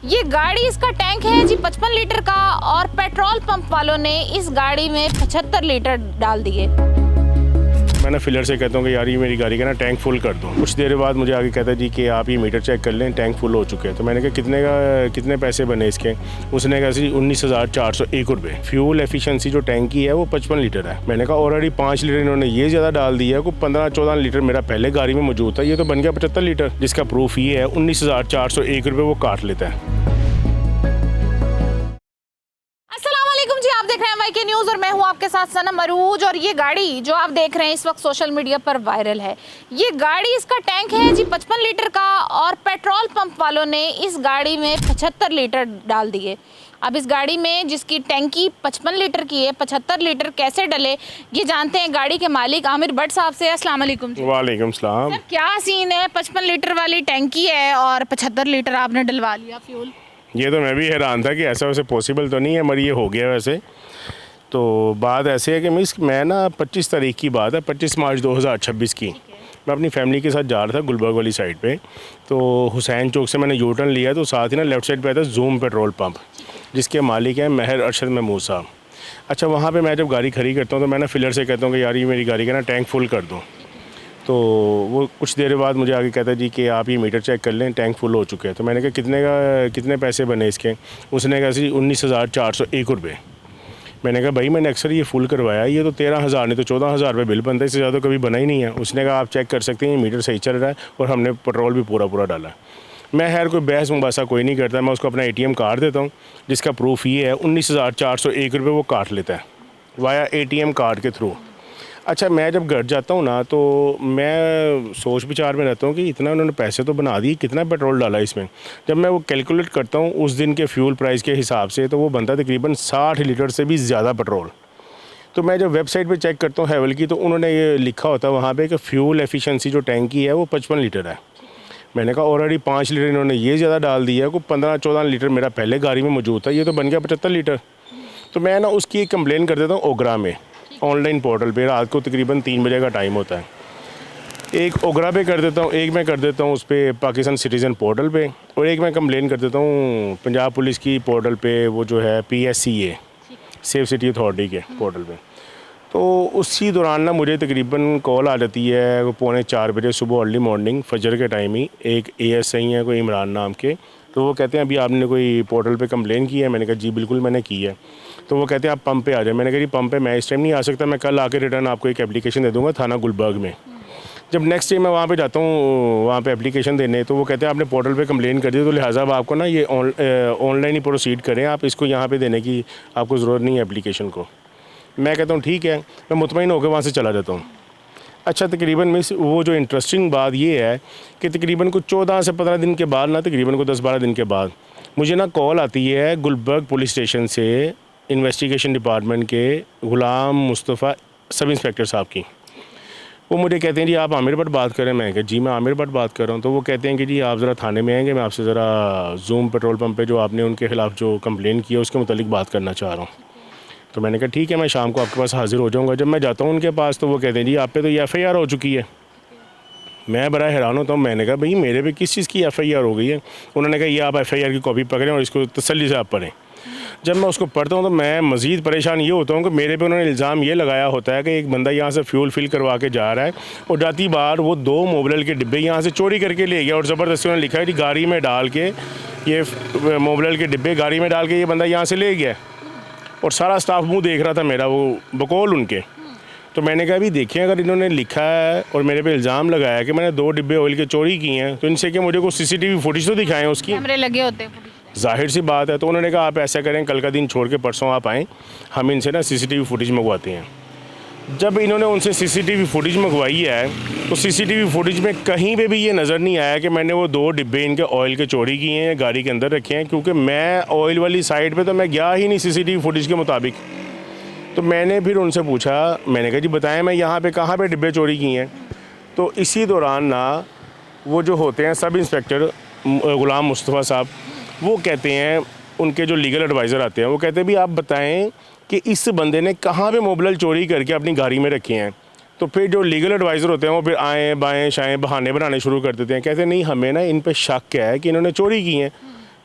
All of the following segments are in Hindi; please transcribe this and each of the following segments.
ये गाड़ी, इसका टैंक है जी 55 लीटर का और पेट्रोल पंप वालों ने इस गाड़ी में 75 लीटर डाल दिए। मैंने फिलर से कहता हूँ कि यार ये मेरी गाड़ी का ना टैंक फुल कर दो। कुछ देर बाद मुझे आगे कहता है जी कि आप ये मीटर चेक कर लें, टैंक फुल हो चुके हैं। तो मैंने कहा कितने पैसे बने इसके? उसने कहा जी 19,401 रुपये। फ्यूल एफिशिएंसी जो टैंक की है वो 55 लीटर है। मैंने कहा ऑलरेडी 5 लीटर इन्होंने ये ज़्यादा डाल दिया है, को 15-14 लीटर मेरा पहले गाड़ी में मौजूद था, ये तो बन गया 75 लीटर, जिसका प्रूफ ये है 19,401 रुपये वो काट लेता है। जी, आप देख रहे हैं वाईके न्यूज़ और मैं हूं आपके साथ सनम अरूज। और ये गाड़ी जो आप देख रहे हैं इस वक्त सोशल मीडिया पर वायरल है। ये गाड़ी, इसका टैंक है जी 55 लीटर का और पेट्रोल पंप वालों ने इस गाड़ी में 75 लीटर डाल दिए। अब इस गाड़ी में जिसकी टैंकी 55 लीटर की है, 75 लीटर कैसे डले ये जानते हैं गाड़ी के मालिक आमिर भट्ट साहब से। अस्सलाम वालेकुम। वालेकुम सलाम। क्या सीन है? 55 लीटर वाली टैंकी है और 75 लीटर आपने डलवा लिया फ्यूल। ये तो मैं भी हैरान था कि ऐसा वैसे पॉसिबल तो नहीं है, मगर ये हो गया। वैसे तो बात ऐसे है कि मैं ना 25 तारीख की बात है, 25 मार्च 2026 की, मैं अपनी फैमिली के साथ जा रहा था गुलबर्ग वाली साइड पे। तो हुसैन चौक से मैंने यू टर्न लिया, तो साथ ही ना लेफ़्ट साइड पे आता जूम पेट्रोल पंप, जिसके मालिक हैं महर अरशद महमूद साहब। अच्छा, वहाँ पे मैं जब गाड़ी खड़ी करता हूँ तो मैं ना फिलर से कहता हूँ कि यार ये मेरी गाड़ी का ना टैंक फुल कर दो। तो वो कुछ देर बाद मुझे आगे कहता है जी कि आप ये मीटर चेक कर लें, टैंक फुल हो चुके हैं। तो मैंने कहा कितने पैसे बने इसके? उसने कहा जी 19,401 रुपये। मैंने कहा भाई मैंने अक्सर ये फुल करवाया, ये तो 13,000 नहीं तो 14,000 रुपये बिल बनता है, इससे ज़्यादा कभी बना ही नहीं है। उसने कहा आप चेक कर सकते हैं, ये मीटर सही चल रहा है और हमने पेट्रोल भी पूरा डाला। मैं खैर कोई बहस मुबासा कोई नहीं करता, मैं उसको अपना ATM कार्ड देता हूँ, जिसका प्रूफ ये है 19,401 रुपये वो काट लेता है वाया ATM कार्ड के थ्रू। अच्छा, मैं जब घर जाता हूँ ना तो मैं सोच विचार में रहता हूँ कि इतना उन्होंने पैसे तो बना दिए, कितना पेट्रोल डाला इसमें। जब मैं वो कैलकुलेट करता हूँ उस दिन के फ्यूल प्राइस के हिसाब से, तो वो बनता है तकरीबन 60 लीटर से भी ज़्यादा पेट्रोल। तो मैं जब वेबसाइट पे चेक करता हूँ हैवल की, तो उन्होंने ये लिखा होता है वहाँ पे कि फ्यूल एफिशिएंसी जो टैंक की है वो 55 लीटर है। मैंने कहा ऑलरेडी 5 लीटर इन्होंने ये ज़्यादा डाल दिया है, को 15-14 लीटर मेरा पहले गाड़ी में मौजूद था, ये तो बन गया 75 लीटर। तो मैं ना उसकी एक कंप्लेन कर देता हूँ ओगरा में, ऑनलाइन पोर्टल पे। रात को तकरीबन 3 बजे का टाइम होता है। एक ओगरा पे कर देता हूँ, एक मैं कर देता हूँ उस पर पाकिस्तान सिटीज़न पोर्टल पे, और एक मैं कंप्लेन कर देता हूँ पंजाब पुलिस की पोर्टल पे, वो जो है PSCA सेफ सिटी अथॉरिटी के पोर्टल पे। तो उसी दौरान ना मुझे तकरीबन कॉल आ जाती है 3:45 बजे सुबह, अर्ली मॉर्निंग फजर के टाइम ही। एक ASI है कोई इमरान नाम के, तो वो कहते हैं अभी आपने कोई पोर्टल पे कंप्लेन की है? मैंने कहा जी बिल्कुल मैंने की है। तो वो कहते हैं आप पंप पे आ जाए। मैंने कहा जी पंप पे मैं इस टाइम नहीं आ सकता, मैं कल आके रिटर्न आपको एक एप्लीकेशन दे दूँगा थाना गुलबर्ग में। जब नेक्स्ट डे मैं वहाँ पे जाता हूँ वहाँ पे एप्लीकेशन देने, तो वो कहते हैं आपने पोर्टल पे कंप्लेन कर दी, तो लिहाजा अब आपको ना ये ऑनलाइन ही प्रोसीड करें, आप इसको यहाँ पे देने की आपको ज़रूरत नहीं है एप्लीकेशन को। मैं कहता हूँ ठीक है, मैं मुतमईन होकर वहाँ से चला जाता हूँ। अच्छा, तकरीबन मिस वो जो इंटरेस्टिंग बात ये है कि तकरीबन कुछ 14 से 15 दिन के बाद ना, तकरीबन को 10-12 दिन के बाद मुझे ना कॉल आती है गुलबर्ग पुलिस स्टेशन से, इन्वेस्टिगेशन डिपार्टमेंट के ग़ुलाम मुस्तफ़ा सब इंस्पेक्टर साहब की। वो मुझे कहते हैं जी आप आमिर भट्ट बात कर रहे हैं? मैं कहा जी मैं आमिर भट्ट बात कर रहा हूँ। तो वो कहते हैं कि जी आप ज़रा थाने में आएंगे, मैं आपसे ज़रा जूम पेट्रोल पंप पे जो आपने उनके ख़िलाफ़ जो कंप्लेन की है उसके मुतालिक बात करना चाह रहा हूँ। तो मैंने कहा ठीक है, मैं शाम को आपके पास हाज़िर हो जाऊँगा। जब मैं जाता हूँ उनके पास, तो वो कहते हैं जी आप पे तो ये FIR हो चुकी है। मैं बड़ा हैरान होता हूँ। मैंने कहा भाई मेरे पे किस चीज़ की FIR हो गई है? उन्होंने कहा ये आप FIR की कॉपी पकड़ें और इसको तसल्ली से आप पढ़ें। जब मैं उसको पढ़ता हूँ तो मैं मज़ीद परेशान ये होता हूँ कि मेरे पे उन्होंने इल्ज़ाम ये लगाया होता है कि एक बंदा यहाँ से फ्यूल फिल करवा के जा रहा है और जाती बार वो 2 मोबिल के डिब्बे यहाँ से चोरी करके ले गया, और ज़बरदस्ती उन्होंने लिखा है कि गाड़ी में डाल के ये मोबिल के डिब्बे गाड़ी में डाल के ये बंदा यहाँ से ले गया। और सारा स्टाफ मुँह देख रहा था मेरा, वो बकौल उनके। तो मैंने कहा अभी देखिए, अगर इन्होंने लिखा है और मेरे पे इल्ज़ाम लगाया कि मैंने 2 डिब्बे ऑयल के चोरी किए हैं, तो इनसे कि मुझे कुछ CCTV फुटेज तो दिखाएं, उसकी कैमरे लगे होते हैं, जाहिर सी बात है। तो उन्होंने कहा आप ऐसा करें, कल का दिन छोड़ के परसों आप आएँ, हम इनसे ना CCTV फुटेज मंगवाते हैं। जब इन्होंने उनसे CCTV फुटेज मंगवाई है तो CCTV फुटेज में कहीं पे भी ये नज़र नहीं आया कि मैंने वो 2 डिब्बे इनके ऑयल के चोरी किए हैं, गाड़ी के अंदर रखे हैं, क्योंकि मैं ऑयल वाली साइड पे तो मैं गया ही नहीं CCTV फुटेज के मुताबिक। तो मैंने फिर उनसे पूछा, मैंने कहा जी बताएं मैं यहाँ पे कहाँ पे डिब्बे चोरी किए हैं? तो इसी दौरान ना वो जो होते हैं सब इंस्पेक्टर ग़ुलाम मुस्तफ़ा साहब, वो कहते हैं, उनके जो लीगल एडवाइज़र आते हैं, वो कहते हैं भी आप बताएं कि इस बंदे ने कहाँ पे मोबाइल चोरी करके अपनी गाड़ी में रखे हैं। तो फिर जो लीगल एडवाइज़र होते हैं वो फिर आएँ बाएँ शाएँ बहाने बनाने शुरू कर देते हैं, कहते हैं नहीं हमें ना इन पे शक है कि इन्होंने चोरी की हैं।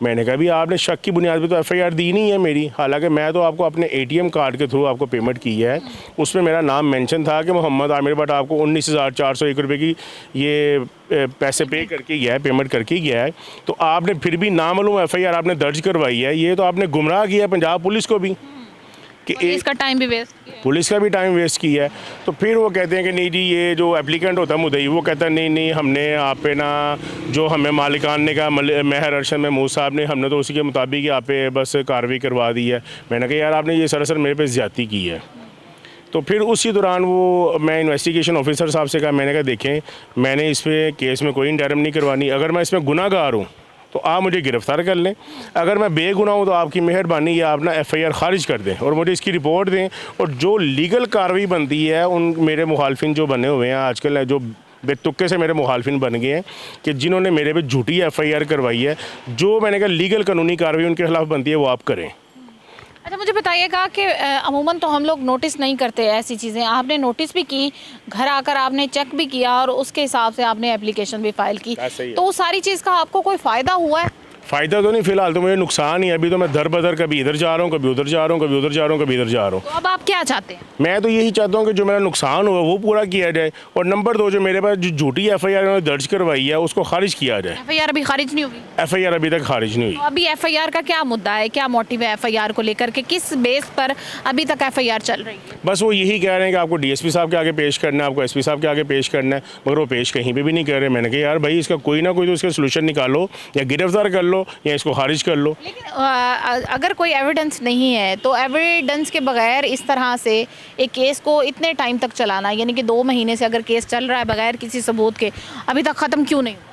मैंने कहा भी आपने शक की बुनियाद पे तो एफआईआर दी नहीं है मेरी, हालांकि मैं तो आपको अपने एटीएम कार्ड के थ्रू आपको पेमेंट की है, उसमें मेरा नाम मेंशन था कि मोहम्मद आमिर भट्ट आपको 19,401 रुपये की ये पैसे पे करके गया है, पेमेंट करके गया है। तो आपने फिर भी नामालूम एफआईआर आपने दर्ज करवाई है। ये तो आपने गुमराह किया पंजाब पुलिस को भी कि पुलिस का टाइम भी वेस्ट किया। पुलिस का भी टाइम वेस्ट किया है। तो फिर वो कहते हैं कि नहीं जी, ये जो एप्लीकेंट होता है मुद्दई, वो कहता है नहीं नहीं, हमने आप पे ना जो हमें मालिकान ने कहा, महर अरशद महमूद साहब ने, हमने तो उसी के मुताबिक आप पे बस कार्रवाई करवा दी है। मैंने कहा यार आपने ये सरासर मेरे पे ज़्यादती की है। तो फिर उसी दौरान वो मैं इन्वेस्टिगेशन ऑफिसर साहब से कहा, मैंने कहा देखें मैंने इस पर केस में कोई इंटरम नहीं करवानी, अगर मैं इसमें गुनाहगार हूँ तो आप मुझे गिरफ़्तार कर लें, अगर मैं बेगुनाह हूँ तो आपकी मेहरबानी या आप ना एफआईआर खारिज कर दें और मुझे इसकी रिपोर्ट दें, और जो लीगल कार्रवाई बनती है उन मेरे मुखालफिन जो बने हुए हैं आजकल, जो बेतुक्के से मेरे मुखालफिन बन गए हैं कि जिन्होंने मेरे पे झूठी एफआईआर करवाई है, जो मैंने कहा लीगल कानूनी कार्रवाई उनके खिलाफ बनती है वो आप करें। अच्छा, मुझे बताइएगा कि अमूमन तो हम लोग नोटिस नहीं करते ऐसी चीज़ें, आपने नोटिस भी की, घर आकर आपने चेक भी किया और उसके हिसाब से आपने एप्लीकेशन भी फाइल की, तो उस सारी चीज़ का आपको कोई फ़ायदा हुआ है? फ़ायदा तो नहीं, फिलहाल तो मुझे नुकसान ही है। अभी तो मैं दर बदर कभी इधर जा रहा हूँ, कभी उधर जा रहा हूँ, कभी उधर जा रहा हूँ, कभी इधर जा रहा हूँ। तो अब आप क्या चाहते हैं? मैं तो यही चाहता हूँ कि जो मेरा नुकसान हुआ वो पूरा किया जाए, और नंबर 2 जो मेरे पास जो झूठी एफआईआर दर्ज करवाई है उसको खारिज किया जाए। एफआईआर अभी खारिज नहीं होगी? एफआईआर अभी तक खारिज नहीं तो हुई। अभी एफआईआर का क्या मुद्दा है, क्या मोटिव है एफआईआर को लेकर के, किस बेस पर अभी तक एफआईआर चल रही है? बस वो यही कह रहे हैं कि आपको डीएसपी साहब के आगे पेश करना है, आपको एसपी साहब के आगे पेश करना है, मगर वो पेश कहीं पे भी नहीं कर रहे। मैंने कहा यार भाई इसका कोई ना कोई तो इसका सोल्यूशन निकालो, या गिरफ्तार कर लो या इसको खारिज कर लो। लेकिन अगर कोई एविडेंस नहीं है तो एविडेंस के बगैर इस तरह से एक केस को इतने टाइम तक चलाना, यानी कि 2 महीने से अगर केस चल रहा है बगैर किसी सबूत के, अभी तक ख़त्म क्यों नहीं हुआ?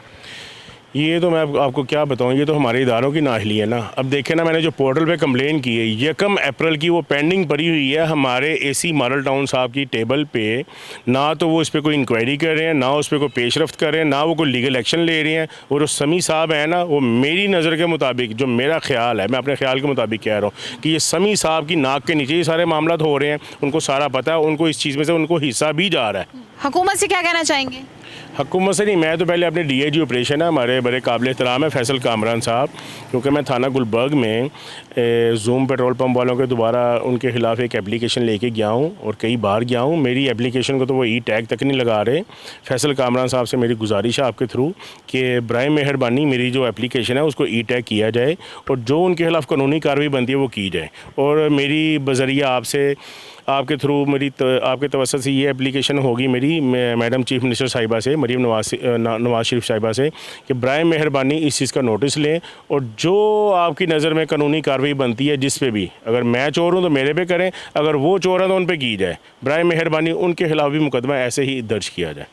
ये तो मैं आपको क्या बताऊं, ये तो हमारे इदारों की नाअहली है ना। अब देखें ना, मैंने जो पोर्टल पे कंप्लेन की है 1 अप्रैल की, वो पेंडिंग पड़ी हुई है हमारे एसी मॉडल टाउन साहब की टेबल पे। ना तो वो इस पर कोई इंक्वायरी कर रहे हैं, ना उस पर कोई पेशरफ्त कर रहे हैं, ना वो कोई लीगल एक्शन ले रहे हैं। और जो समी साहब है ना, वो मेरी नज़र के मुताबिक, जो मेरा ख्याल है, मैं अपने ख्याल के मुताबिक कह रहा हूँ कि ये समी साहब की नाक के नीचे ये सारे मामला हो रहे हैं। उनको सारा पता है, उनको इस चीज़ में से उनको हिस्सा भी जा रहा है। हुकूमत से क्या कहना चाहेंगे? हुकूमत से नहीं, मैं तो पहले अपने डीआईजी ऑपरेशन है, हमारे बड़े काबिल एहतराम है फैसल कामरान साहब, क्योंकि मैं थाना गुलबर्ग में जूम पेट्रोल पंप वालों के दोबारा उनके ख़िलाफ़ एक एप्लीकेशन लेके गया हूँ और कई बार गया हूँ। मेरी एप्लीकेशन को तो वो ई टैग तक नहीं लगा रहे। फैसल कामरान साहब से मेरी गुजारिश है आपके थ्रू कि बराए मेहरबानी मेरी जो एप्लीकेशन है उसको ई टैग किया जाए और जो उनके खिलाफ़ कानूनी कार्रवाई बनती है वो की जाए। और मेरी बज़रिया आपसे, आपके थ्रू मेरी आपके तवस्सुत से ये एप्लीकेशन होगी मेरी मैडम चीफ मिनिस्टर साहिबा से, मरीम नवाज शरीफ साहिबा से, कि बराए मेहरबानी इस चीज़ का नोटिस लें और जो आपकी नज़र में कानूनी कार्रवाई बनती है जिस पे भी, अगर मैं चोर हूँ तो मेरे पे करें, अगर वो चोर है तो उन पे की जाए। बराए मेहरबानी उनके खिलाफ़ भी मुकदमा ऐसे ही दर्ज किया जाए।